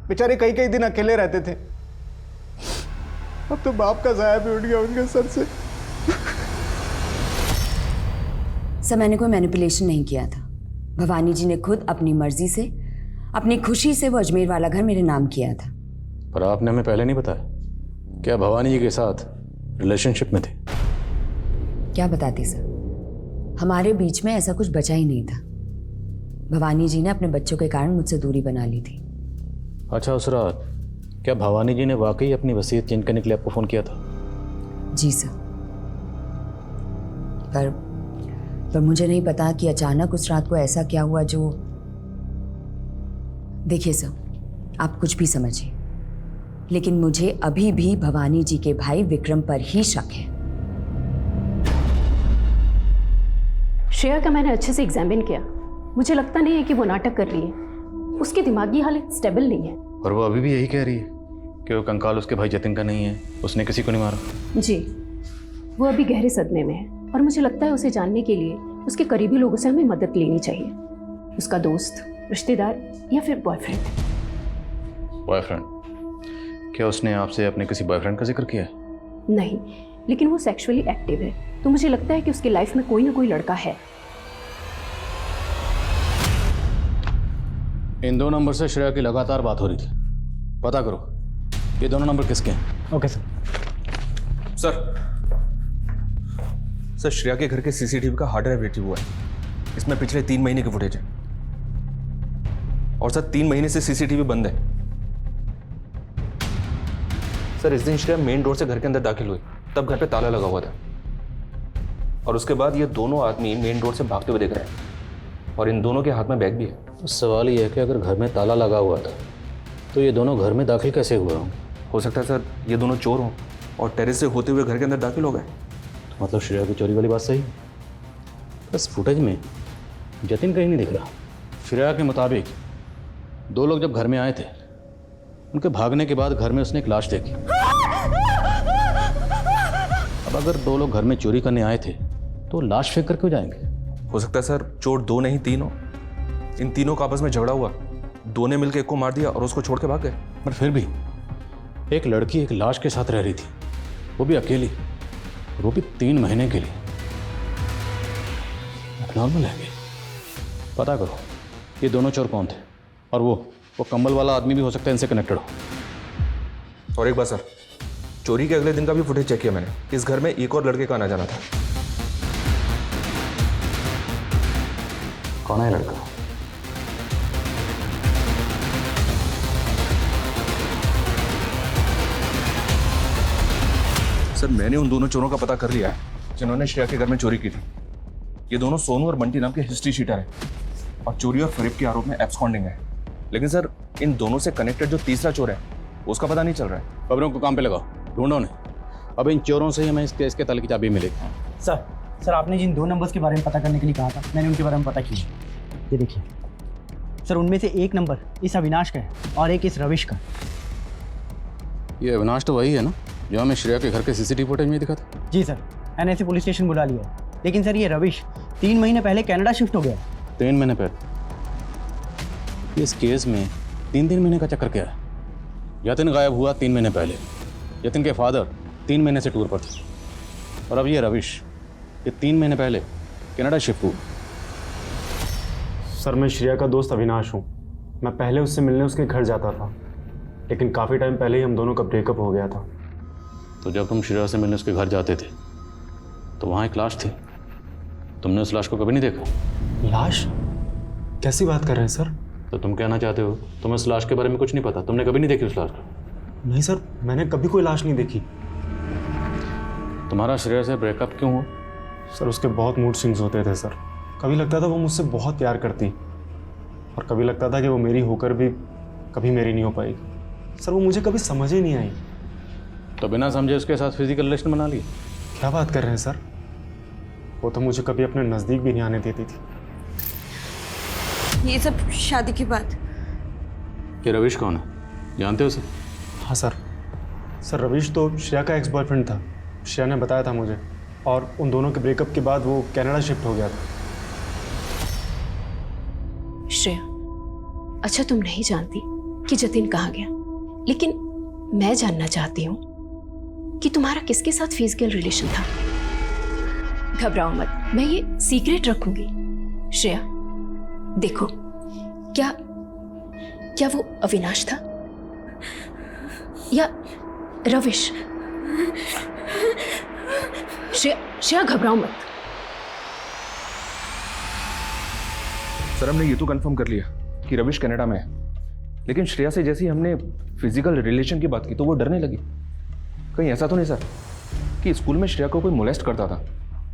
बेचारे कई कई दिन अकेले रहते थे। अब तो बाप का साया भी उठ गया उनके सर से। सर मैंने कोई मैनिपुलेशन नहीं किया था, भवानी जी ने खुद अपनी मर्जी से, अपनी खुशी से वो अजमेर वाला घर मेरे नाम किया था। पर आपने हमें पहले नहीं बताया, क्या भवानी जी के साथ रिलेशनशिप में थे? क्या बताती सर, हमारे बीच में ऐसा कुछ बचा ही नहीं था। भवानी जी ने अपने बच्चों के कारण मुझसे दूरी बना ली थी। अच्छा उस रात क्या भवानी जी ने वाकई अपनी वसीयत चेंज करने के लिए आपको फ़ोन किया था? जी सर, पर मुझे नहीं पता कि अचानक उस रात को ऐसा क्या हुआ जो। देखिए सर, आप कुछ भी समझिए, लेकिन मुझे अभी भी भवानी जी के भाई विक्रम पर ही शक है। श्रेया का मैंने अच्छे से एग्जामिन किया, मुझे लगता नहीं है कि वो नाटक कर रही है। उसकी दिमागी हालत स्टेबल नहीं है। और वो अभी भी यही कह रही है कि वो कंकाल उसके भाई जतिन का नहीं है, उसने किसी को नहीं मारा। जी, वो अभी गहरे सदमे में है और मुझे लगता है उसे जानने के लिए उसके करीबी लोगों से हमें मदद लेनी चाहिए। उसका दोस्त, रिश्तेदार या फिर बॉयफ्रेंड। बॉयफ्रेंड? क्या उसने आपसे अपने किसी बॉयफ्रेंड का जिक्र किया है? नहीं, लेकिन वो सेक्सुअली एक्टिव है, तो मुझे लगता है कि उसकी लाइफ में कोई ना कोई लड़का है। इन 2 नंबर से श्रेया की लगातार बात हो रही थी, पता करो ये दोनों नंबर किसके हैं। Okay sir. सर श्रेया के घर के सीसीटीवी का हार्ड ड्राइव रिट्रीव हुआ है, इसमें पिछले 3 महीने की फुटेज है। और सर 3 महीने से सीसीटीवी बंद है। सर इस दिन श्रेया मेन डोर से घर के अंदर दाखिल हुई, तब घर पे ताला लगा हुआ था और उसके बाद ये दोनों आदमी मेन डोर से भागते हुए दिख रहे हैं और इन दोनों के हाथ में बैग भी है। तो सवाल ये है कि अगर घर में ताला लगा हुआ था तो ये दोनों घर में दाखिल कैसे हुए होंगे? हो सकता है सर ये दोनों चोर हों और टेरेस से होते हुए घर के अंदर दाखिल हो गए। तो मतलब श्रेया की चोरी वाली बात सही है। बस फुटेज में जतिन कहीं नहीं दिख रहा। श्रेया के मुताबिक 2 लोग जब घर में आए थे, उनके भागने के बाद घर में उसने एक लाश देखी। अब अगर 2 लोग घर में चोरी करने आए थे तो लाश फेंक कर क्यों जाएंगे? हो सकता है सर चोर 2 नहीं 3 हो। इन तीनों का आपस में झगड़ा हुआ, 2 ने मिलकर एक को मार दिया और उसको छोड़ के भाग गए। पर फिर भी एक लड़की एक लाश के साथ रह रही थी, वो भी अकेली, वो भी 3 महीने के लिए। नॉर्मल है? पता करो ये दोनों चोर कौन थे, और वो कंबल वाला आदमी भी हो सकता है इनसे कनेक्टेड हो। और एक बात सर, चोरी के अगले दिन का भी फुटेज चेक किया मैंने। इस घर में एक और लड़के का आना जाना था। कौन है लड़का? सर मैंने उन दोनों चोरों का पता कर लिया है जिन्होंने श्रेया के घर में चोरी की थी। ये दोनों सोनू और बंटी नाम के हिस्ट्री शीटर हैं और चोरी और फरेब के आरोप में एब्सकॉन्डिंग है। लेकिन सर इन दोनों से कनेक्टेड जो तीसरा चोर है उसका पता नहीं चल रहा है। खबरों को काम पे लगाओ, ढूंढो ने। अब इन चोरों से ही हमें इस केस के ताले की चाबी मिलेगी। सर आपने जिन 2 नंबर्स के बारे में पता करने के लिए कहा था, मैंने उनके बारे में पता किया। ये देखिए सर, उनमें से एक नंबर इस अविनाश का है और एक इस रविश का। ये अविनाश तो वही है ना जो हमें श्रेया के घर के सीसीटीवी फुटेज में दिखा था? जी सर, NSA पुलिस स्टेशन बुला लिया है। लेकिन सर ये रविश 3 महीने पहले कनाडा शिफ्ट हो गया। 3 महीने पहले? इस केस में 3 महीने का चक्कर क्या है? यतिन गायब हुआ 3 महीने पहले, यतिन के फादर 3 महीने से टूर पर थे, और अब ये रविश ये 3 महीने पहले कनाडा शिफ्ट हुआ। सर मैं श्रेया का दोस्त अविनाश हूँ। मैं पहले उससे मिलने उसके घर जाता था, लेकिन काफ़ी टाइम पहले ही हम दोनों का ब्रेकअप हो गया था। तो जब तुम श्रेया से मिलने उसके घर जाते थे तो वहाँ एक लाश थी, तुमने उस लाश को कभी नहीं देखा? लाश? कैसी बात कर रहे हैं सर? तो तुम कहना चाहते हो तुम्हें उस लाश के बारे में कुछ नहीं पता, तुमने कभी नहीं देखी उस लाश को? नहीं सर, मैंने कभी कोई लाश नहीं देखी। तुम्हारा श्रेया से ब्रेकअप क्यों हुआ? सर उसके बहुत मूड स्विंग्स होते थे सर। कभी लगता था वो मुझसे बहुत प्यार करती, और कभी लगता था कि वो मेरी होकर भी कभी मेरी नहीं हो पाएगी। सर वो मुझे कभी समझ ही नहीं आई। तो बिना समझे उसके साथ फिजिकल रिलेशन बना लिए? क्या बात कर रहे हैं सर? वो तो मुझे कभी अपने नज़दीक भी नहीं आने देती थी। ये सब शादी की बात। ये रविश कौन है, जानते हो उसे? हाँ सर, रविश तो श्रेया का एक्स बॉयफ्रेंड था। श्रेया ने बताया था मुझे, और उन दोनों के ब्रेकअप के बाद वो कनाडा शिफ्ट हो गया था। श्रेया, अच्छा तुम नहीं जानती कि जतिन कहाँ गया, लेकिन मैं जानना चाहती हूँ कि तुम्हारा किसके साथ फिजिकल रिलेशन था। घबराओ मत, मैं ये सीक्रेट रखूंगी। श्रेया देखो, क्या वो अविनाश था या रविश? श्रेया घबराओ मत। सर हमने ये तो कंफर्म कर लिया कि रविश कनाडा में है, लेकिन श्रेया से जैसे ही हमने फिजिकल रिलेशन की बात की तो वो डरने लगी। कहीं ऐसा तो नहीं सर कि स्कूल में श्रेया को कोई मोलेस्ट करता था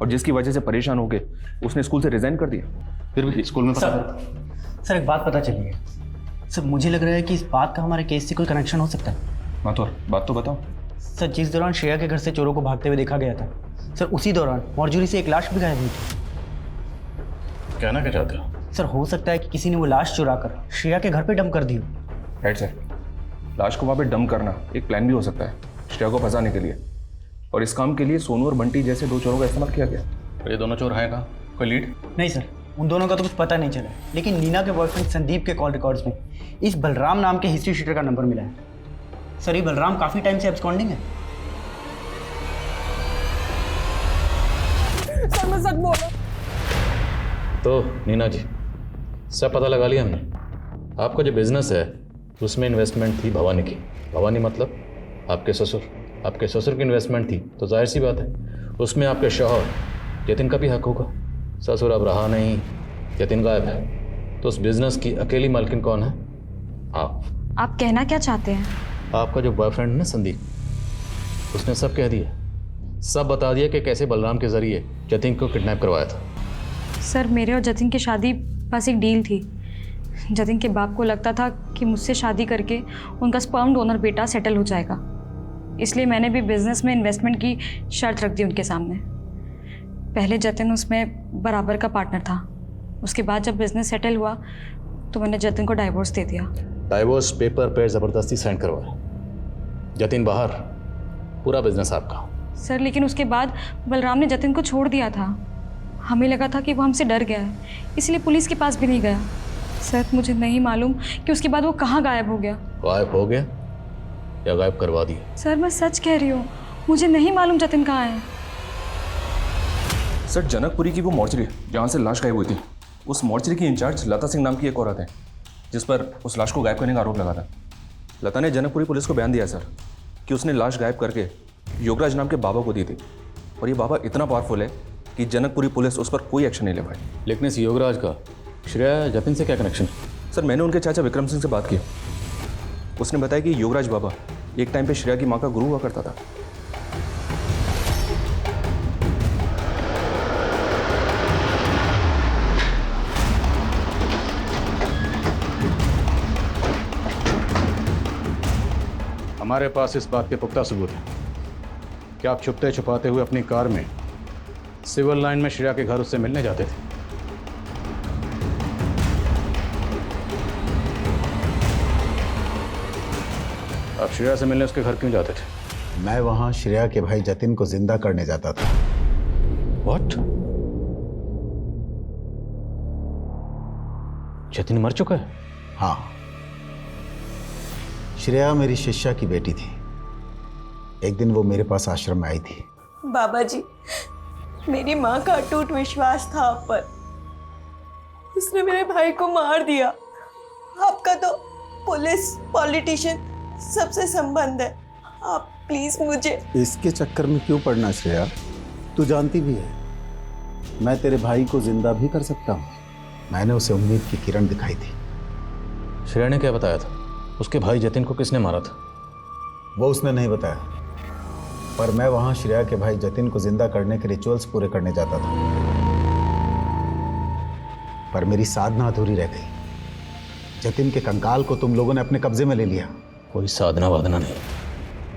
और जिसकी वजह से परेशान होकर उसने स्कूल से रिजाइन कर दिया? फिर भी स्कूल में सर एक बात पता चली है सर, मुझे लग रहा है कि इस बात का हमारे केस से कोई कनेक्शन हो सकता है। माथुर बात तो बताओ। सर जिस दौरान श्रेया के घर से चोरों को भागते हुए देखा गया था सर, उसी दौरान मॉर्चुरी से एक लाश भी गायब हुई थी। कहना क्या चाहते हो? सर हो सकता है कि किसी ने वो लाश चुरा कर श्रेया के घर पे डंप कर दी हो। राइट सर, लाश को वहाँ पे डंप करना एक प्लान भी हो सकता है श्रेया को फंसाने के लिए, और इस काम के लिए सोनू और बंटी जैसे 2 चोरों का इस्तेमाल किया गया। ये दोनों चोर हैं कहाँ? कोई लीड? नहीं सर, उन दोनों का तो कुछ पता नहीं चला, लेकिन नीना के बॉयफ्रेंड संदीप के कॉल रिकॉर्ड्स में इस बलराम नाम के हिस्ट्री शीटर का नंबर मिला है। सर ये बलराम काफ़ी टाइम से एब्सकॉन्डिंग है। सर मैं सच बोल रहा। तो नीना जी सब पता लगा लिया हमने। आपका जो बिजनेस है उसमें इन्वेस्टमेंट थी भवानी की। भवानी मतलब आपके ससुर। आपके ससुर की इन्वेस्टमेंट थी तो जाहिर सी बात है उसमें आपके शौहर यतिन का भी हक होगा। ससुर अब रहा नहीं, यतिन गायब है, तो उस बिजनेस की अकेली मालकिन कौन है? आप कहना क्या चाहते हैं? आपका जो बॉयफ्रेंड है ना संदीप, उसने सब कह दिया, सब बता दिया कि कैसे बलराम के जरिए जतिन को किडनैप करवाया था। सर मेरे और जतिन की शादी बस एक डील थी। जतिन के बाप को लगता था कि मुझसे शादी करके उनका स्पर्म डोनर बेटा सेटल हो जाएगा, इसलिए मैंने भी बिजनेस में इन्वेस्टमेंट की शर्त रख दी उनके सामने। पहले जतिन उसमें बराबर का पार्टनर था, उसके बाद जब बिजनेस सेटल हुआ तो मैंने जतिन को डाइवोर्स दे दिया। डाइवोर्स पेपर पे ज़बरदस्ती साइन करवाया, जतिन बाहर, पूरा बिजनेस आपका। सर लेकिन उसके बाद बलराम ने जतिन को छोड़ दिया था। हमें लगा था कि वो हमसे डर गया है, इसलिए पुलिस के पास भी नहीं गया। सर मुझे नहीं मालूम कि उसके बाद वो कहाँ गायब हो गया। गायब हो गया या गायब करवा दिया? सर मैं सच कह रही हूँ, मुझे नहीं मालूम जतिन कहाँ है। सर जनकपुरी की वो मॉर्चरी जहाँ से लाश गायब हुई थी, उस मॉर्चरी की इंचार्ज लता सिंह नाम की एक औरत है जिस पर उस लाश को गायब करने का आरोप लगा था। लता ने जनकपुरी पुलिस को बयान दिया सर कि उसने लाश गायब करके योगराज नाम के बाबा को दी थी, और ये बाबा इतना पावरफुल है कि जनकपुरी पुलिस उस पर कोई एक्शन नहीं ले पाई। लेकिन इस योगराज का श्रेया जतिन से क्या कनेक्शन? सर मैंने उनके चाचा विक्रम सिंह से बात की। उसने बताया कि योगराज बाबा एक टाइम पे श्रेया की माँ का गुरु हुआ करता था। हमारे पास इस बात के पुख्ता सबूत हैं कि आप छुपते छुपाते हुए अपनी कार में सिविल लाइन में श्रेया के घर उससे मिलने जाते थे। आप श्रेया से मिलने उसके घर क्यों जाते थे? मैं वहां श्रेया के भाई जतिन को जिंदा करने जाता था। What? जतिन मर चुका है? हाँ, श्रेया मेरी शिष्या की बेटी थी। एक दिन वो मेरे पास आश्रम में आई थी। बाबा जी, मेरी माँ का अटूट विश्वास था आप पर, उसने मेरे भाई को मार दिया। आपका तो पुलिस, पॉलिटिशियन सबसे संबंध है, आप प्लीज मुझे। इसके चक्कर में क्यों पड़ना श्रेया? तू जानती भी है मैं तेरे भाई को जिंदा भी कर सकता हूँ। मैंने उसे उम्मीद की किरण दिखाई थी। श्रेया ने क्या बताया था? उसके भाई जतिन को किसने मारा था? वो उसने नहीं बताया, पर मैं वहां श्रेया के भाई जतिन को जिंदा करने के रिचुअल्स पूरे करने जाता था, पर मेरी साधना अधूरी रह गई। जतिन के कंकाल को तुम लोगों ने अपने कब्जे में ले लिया। कोई साधना वाधना नहीं,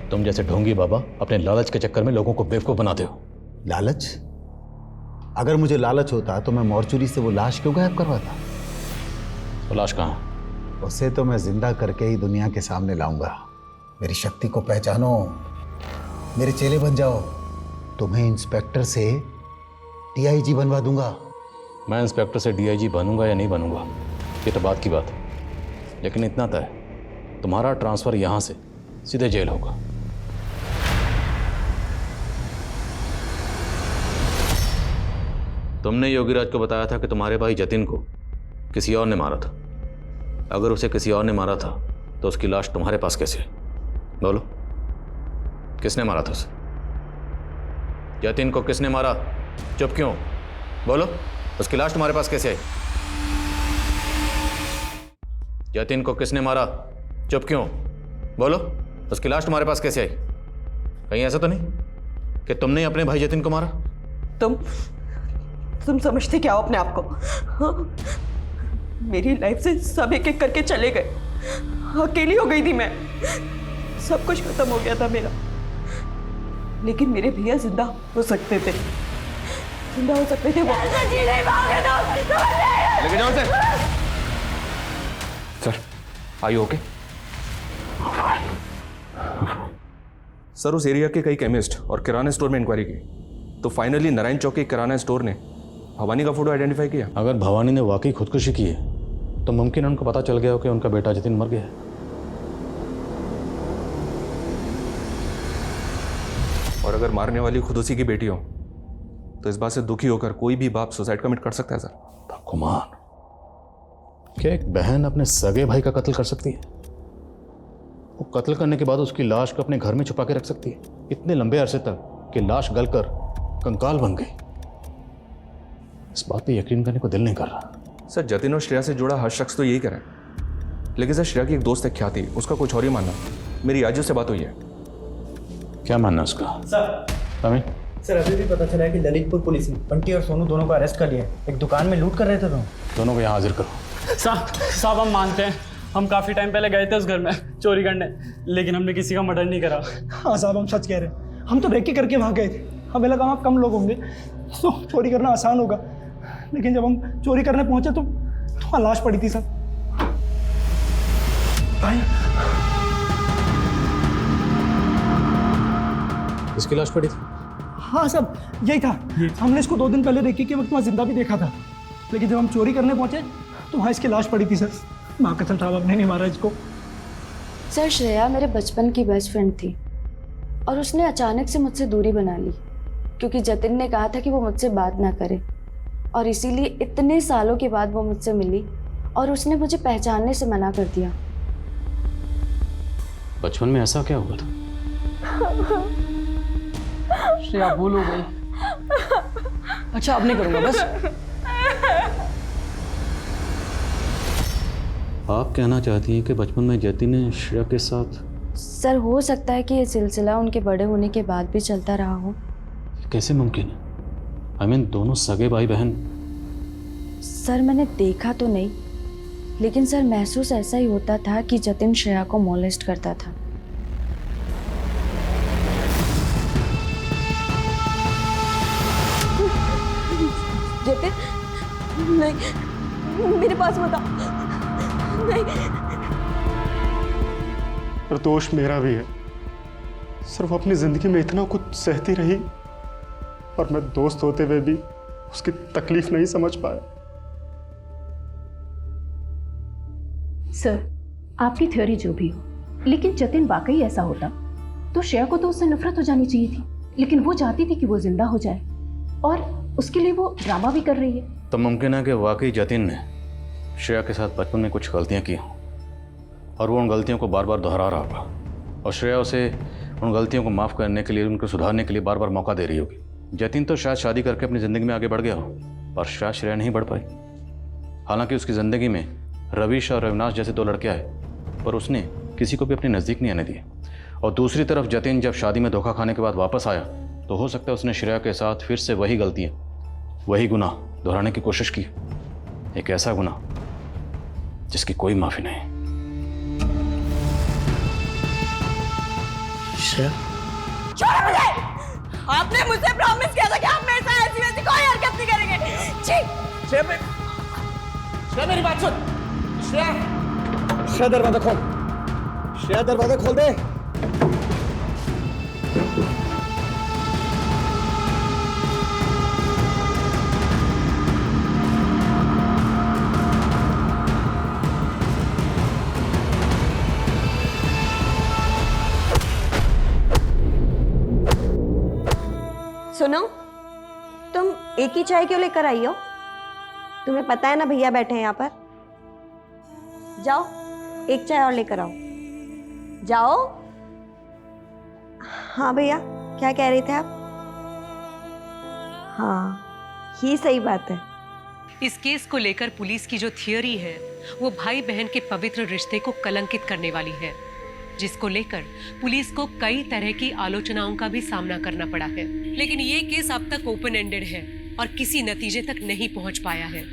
तुम जैसे ढोंगी बाबा अपने लालच के चक्कर में लोगों को बेवकूफ बनाते हो। लालच? अगर मुझे लालच होता तो मैं मॉर्चुरी से वो लाश क्यों गायब करवाता? वो लाश कहाँ है? उसे तो मैं जिंदा करके ही दुनिया के सामने लाऊंगा। मेरी शक्ति को पहचानो, मेरे चेले बन जाओ। तुम्हें इंस्पेक्टर से डीआईजी बनवा दूंगा। मैं इंस्पेक्टर से डीआईजी बनूंगा या नहीं बनूंगा ये तो बात की बात है, लेकिन इतना तय है तुम्हारा ट्रांसफर यहां से सीधे जेल होगा। तुमने योगीराज को बताया था कि तुम्हारे भाई जतिन को किसी और ने मारा था। अगर उसे किसी और ने मारा था तो उसकी लाश तुम्हारे पास कैसे है? बोलो, किसने मारा था उसे? जतिन को किसने मारा? चुप क्यों? बोलो, उसकी लाश तुम्हारे पास कैसे आई? जतिन को किसने मारा? चुप क्यों? बोलो, उसकी लाश तुम्हारे पास कैसे आई? कहीं ऐसा तो नहीं कि तुमने ही अपने भाई जतिन को मारा? तुम समझते क्या हो अपने आप को? हाँ? मेरी लाइफ से सब एक एक करके चले गए, अकेली हो गई थी मैं, सब कुछ खत्म हो गया था मेरा। लेकिन मेरे भैया जिंदा हो सकते थे, जिंदा हो सकते थे वो। लेके जाओ उसे। Sir, are you okay? Sir, उस एरिया के कई केमिस्ट और किराना स्टोर में इंक्वायरी की तो फाइनली नारायण चौक के किराना स्टोर ने भवानी का फोटो आइडेंटिफाई किया। अगर भवानी ने वाकई खुदकुशी की है तो मुमकिन है उनको पता चल गया हो कि उनका बेटा जतिन मर गया है। और अगर मारने वाली खुद उसी की बेटी हो तो इस बात से दुखी होकर कोई भी बाप सुसाइड कमिट कर सकता है सर। भगवान, क्या एक बहन अपने सगे भाई का कत्ल कर सकती है? वो कत्ल करने के बाद उसकी लाश को अपने घर में छुपा के रख सकती है इतने लंबे अरसे तक कि लाश गलकर कंकाल बन गई। इस बात पे यकीन करने को दिल नहीं कर रहा। सर, जतिन और श्रेया से जुड़ा हर शख्स तो यही करे, लेकिन सर श्रेया की एक दोस्त है ख्याति, उसका कुछ और ही मानना। मेरी राजू से बात हुई है। क्या मानना उसका? सर, सर अभी भी पता चला है कि ललितपुर पुलिस ने बंटी और सोनू दोनों को अरेस्ट कर लिया है। एक दुकान में लूट कर रहे थे दोनों को यहाँ हाजिर करो। साहब हम मानते हैं, हम काफ़ी टाइम पहले गए थे उस घर में चोरी करने, लेकिन हमने किसी का मर्डर नहीं करा। हाँ साहब, हम सच कह रहे हैं, हम तो रेकी करके वहाँ गए थे। हमें लगा वहाँ कम लोग होंगे तो चोरी करना आसान होगा, लेकिन जब हम चोरी करने पहुंचे तो वहाँ लाश पड़ी थी सर। भाई, किसकी लाश पड़ी थी? हाँ सब यही था। हमने इसको 2 दिन पहले रेकी के वक्त वहाँ जिंदा भी देखा था, लेकिन जब हम चोरी करने पहुंचे तो वहाँ इसकी लाश पड़ी थी सर। माँ कसम साहब आपने नहीं मारा इसको। सर श्रेया मेरे बचपन की बेस्ट फ्रेंड थी और उसने अचानक से मुझसे दूरी बना ली क्योंकि जतिन ने कहा था कि वो मुझसे बात ना करे, और इसीलिए इतने सालों के बाद वो मुझसे मिली और उसने मुझे पहचानने से मना कर दिया। बचपन में ऐसा क्या हुआ था? श्रेया भूल हो गई। अच्छा अब नहीं करूँगा बस। आप कहना चाहती हैं कि बचपन में जतिन ने श्रेया के साथ? सर हो सकता है कि ये सिलसिला उनके बड़े होने के बाद भी चलता रहा हो। कैसे मुमकिन है? आई मीन दोनों सगे भाई बहन। सर मैंने देखा तो नहीं, लेकिन सर महसूस ऐसा ही होता था कि जतिन श्रेया को मोलेस्ट करता था। जतिन नहीं, मेरे पास मत आओ, नहीं। पर दोष मेरा भी है सर। वो अपनी जिंदगी में इतना कुछ सहती रही और मैं दोस्त होते हुए भी उसकी तकलीफ नहीं समझ पाया। सर आपकी थ्योरी जो भी हो, लेकिन जतिन वाकई ऐसा होता तो श्रेया को तो उससे नफरत हो जानी चाहिए थी, लेकिन वो चाहती थी कि वो जिंदा हो जाए और उसके लिए वो ड्रामा भी कर रही है। तो मुमकिन है कि वाकई जतिन ने श्रेया के साथ बचपन में कुछ गलतियां की और वो उन गलतियों को बार बार दोहरा रहा होगा और श्रेया उसे उन गलतियों को माफ़ करने के लिए, उनको सुधारने के लिए बार बार मौका दे रही होगी। जतिन तो शायद शादी करके अपनी ज़िंदगी में आगे बढ़ गया हो, पर शायद श्रेया नहीं बढ़ पाई। हालांकि उसकी ज़िंदगी में रवीश और अविनाश जैसे 2 लड़के आए, पर उसने किसी को भी अपने नज़दीक नहीं आने दिए। और दूसरी तरफ जतिन जब शादी में धोखा खाने के बाद वापस आया तो हो सकता है उसने श्रेया के साथ फिर से वही गलतियाँ, वही गुनाह दोहराने की कोशिश की। एक ऐसा गुनाह जिसकी कोई माफ़ी नहीं। छोड़ो मुझे! आपने मुझसे प्रॉमिस किया था कि आप मेरे साथ ऐसी वैसी कोई हरकत नहीं करेंगे। छी! श्रेया मेरी बात सुन। श्रेया दरवाजा खोल। श्रेया दरवाजा खोल दे। सुनो, तुम एक ही चाय क्यों लेकर आई हो? तुम्हें पता है ना भैया बैठे हैं यहाँ पर। जाओ एक चाय और लेकर आओ। जाओ। हाँ भैया, क्या कह रहे थे आप? हाँ ही सही बात है। इस केस को लेकर पुलिस की जो थियरी है वो भाई बहन के पवित्र रिश्ते को कलंकित करने वाली है, जिसको लेकर पुलिस को कई तरह की आलोचनाओं का भी सामना करना पड़ा है। लेकिन ये केस अब तक ओपन एंडेड है और किसी नतीजे तक नहीं पहुंच पाया है।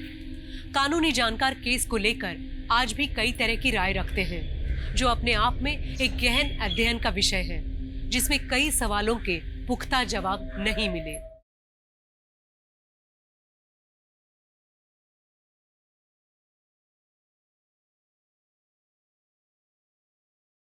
कानूनी जानकार केस को लेकर आज भी कई तरह की राय रखते हैं, जो अपने आप में एक गहन अध्ययन का विषय है, जिसमें कई सवालों के पुख्ता जवाब नहीं मिले।